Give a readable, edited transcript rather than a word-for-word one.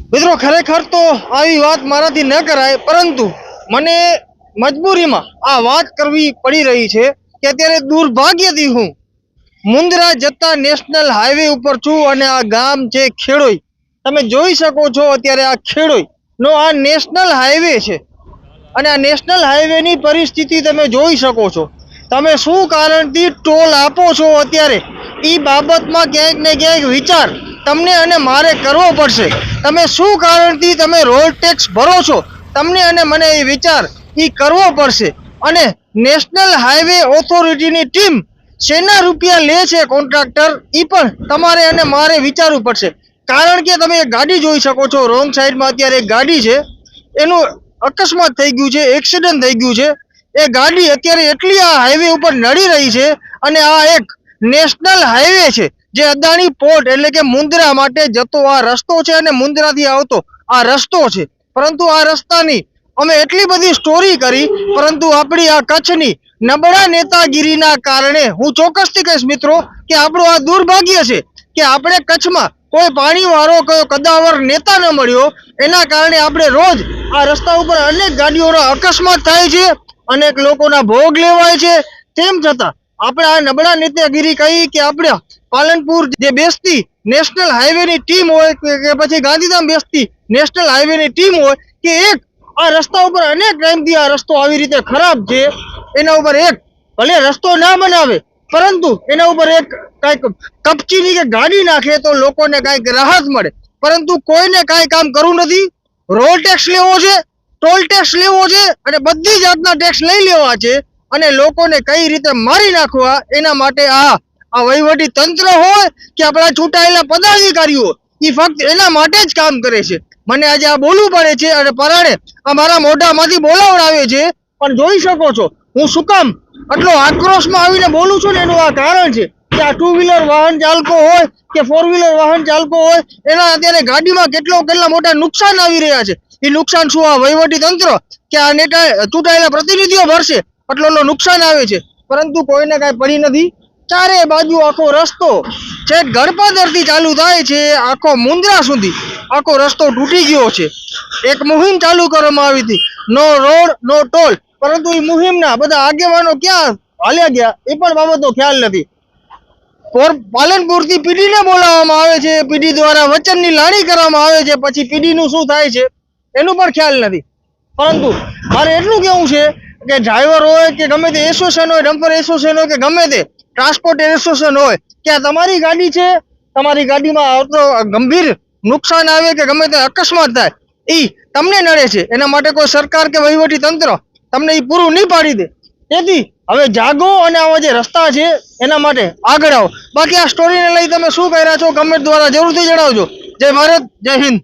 મિત્રો ખરેખર તો આવી વાત મારાથી ન કરાય, પરંતુ મને મજબૂરીમાં આ વાત કરવી પડી રહી છે કે અત્યારે દુર્ભાગ્યથી હું મુન્દ્રા જતા નેશનલ હાઈવે ઉપર છું અને આ ગામ છે ખેડોઈ. તમે જોઈ શકો છો અત્યારે આ ખેડોઈ નો આ નેશનલ હાઈવે છે અને આ નેશનલ હાઈવેની પરિસ્થિતિ તમે જોઈ શકો છો. તમે શું કારણથી ટોલ આપો છો અત્યારે એ બાબતમાં ક્યાંક ને ક્યાંક વિચાર તમને અને મારે કરવો પડશે. તમે શું કારણથી તમે રોડ ટેક્સ ભરો છો, તમને અને મને એ વિચાર એ કરવો પડશે. અને નેશનલ હાઈવે ઓથોરિટીની ટીમ શેના રૂપિયા લે છે કોન્ટ્રાક્ટર, એ પણ તમારે અને મારે વિચારવું પડશે. કારણ કે તમે એક ગાડી જોઈ શકો છો, રોંગ સાઈડમાં અત્યારે એક ગાડી છે, એનું અકસ્માત થઈ ગયું છે, એક્સિડન્ટ થઈ ગયું છે. એ ગાડી અત્યારે એટલી આ હાઈવે ઉપર નડી રહી છે અને આ એક નેશનલ હાઈવે છે જે અદાણી પોર્ટ એટલે કે મુન્દ્રા માટે જતો આ રસ્તો છે અને મુન્દ્રાથી આવતો આ રસ્તો છે. પરંતુ આ રસ્તાની અમે એટલી બધી સ્ટોરી કરી, પરંતુ આપણી આ કચ્છની નબળા નેતાગીરીના કારણે હું ચોક્કસથી કહીશ મિત્રો કે આપણું આ દુર્ભાગ્ય છે કે આપણે કચ્છમાં કોઈ પાણીવાળો કોઈ કદાવર નેતા ન મળ્યો. એના કારણે આપણે રોજ આ રસ્તા ઉપર અનેક ગાડીઓનો અકસ્માત થાય છે, અનેક લોકોના ભોગ લેવાય છે. તેમ છતાં આપણે આ નબળા નેતાગીરી કહી કે આપણે પાલનપુર જે બેસતી નેશનલ હાઈવેની ટીમ હોય કે પછી ગાંધીધામ બેસતી નેશનલ હાઈવેની ટીમ હોય કે એક આ રસ્તા ઉપર અનેક ટાઈમથી આ રસ્તો આવી રીતે ખરાબ છે, એના ઉપર એક ભલે રસ્તો ના બનાવે પરંતુ એના ઉપર એક કાંઈક કપચીની કે ગાડી નાખે તો લોકોને કાંઈક રાહત મળે. પરંતુ કોઈને કાંઈ કામ કરવું નથી. રોડ ટેક્સ લેવો છે, ટોલ ટેક્સ લેવો છે અને બધી જાતના ટેક્સ લઈ લેવા છે અને લોકોને કઈ રીતે મારી નાખવા એના માટે આ વહીવટી તંત્ર હોય કે આપણા ચૂંટાયેલા પદાધિકારીઓ એ ફક્ત એના માટે જ કામ કરે છે. મને આજે આ બોલવું પડે છે અને પરાણે આ મારા મોઢામાંથી બોલાવડાવે છે, પણ જોઈ શકો છો હું શું કામ આટલો આક્રોશમાં આવીને બોલું છું ને એનું આ કારણ છે કે આ 2 વ્હીલર વાહન ચાલકો હોય કે 4 વ્હીલર વાહન ચાલકો હોય એના અત્યારે ગાડીમાં કેટલા મોટા નુકસાન આવી રહ્યા છે. એ નુકસાન શું આ વહીવટી તંત્ર કે આ નેતા ચૂંટાયેલા પ્રતિનિધિઓ ભરશે? આટલો નુકસાન આવે છે પરંતુ કોઈને કાંઈ પડી નથી. ચારે બાજુ આખો રસ્તો છેક ગળપાદરથી ચાલુ થાય છે આખો મુન્દ્રા સુધી આખો રસ્તો તૂટી ગયો છે. એક મુહિમ ચાલુ કરવામાં આવી હતી, નો રોડ નો ટોલ, પરંતુ એ મુહિમના બધા આગેવાનો ક્યાં હાલ્યા ગયા એ પણ બાબતનો ખ્યાલ નથી. પાલનપુરથી પીડીને બોલાવવામાં આવે છે, પીડી દ્વારા વચનની લાણી કરવામાં આવે છે, પછી પીડીનું શું થાય છે એનું પણ ખ્યાલ નથી. પરંતુ મારે એટલું કહેવું છે કે ડ્રાઈવર હોય કે ગમે તે એસોસિએશન હોય, ડમ્પર એસોસિએશન હોય કે ગમે તે ટ્રાન્સપોર્ટ એસોસિએશન હોય કે આ તમારી ગાડી છે, તમારી ગાડીમાં આવતો ગંભીર નુકસાન આવે કે ગમે તે અકસ્માત થાય એ તમને નડે છે, એના માટે કોઈ સરકાર કે વહીવટી તંત્ર તમને એ પૂરું નહીં પાડી દે. તેથી હવે જાગો અને આવા જે રસ્તા છે એના માટે આગળ આવો. બાકી આ સ્ટોરીને લઈ તમે શું કર્યા છો કમેન્ટ દ્વારા જરૂરથી જણાવજો. જય ભારત, જય હિન્દ.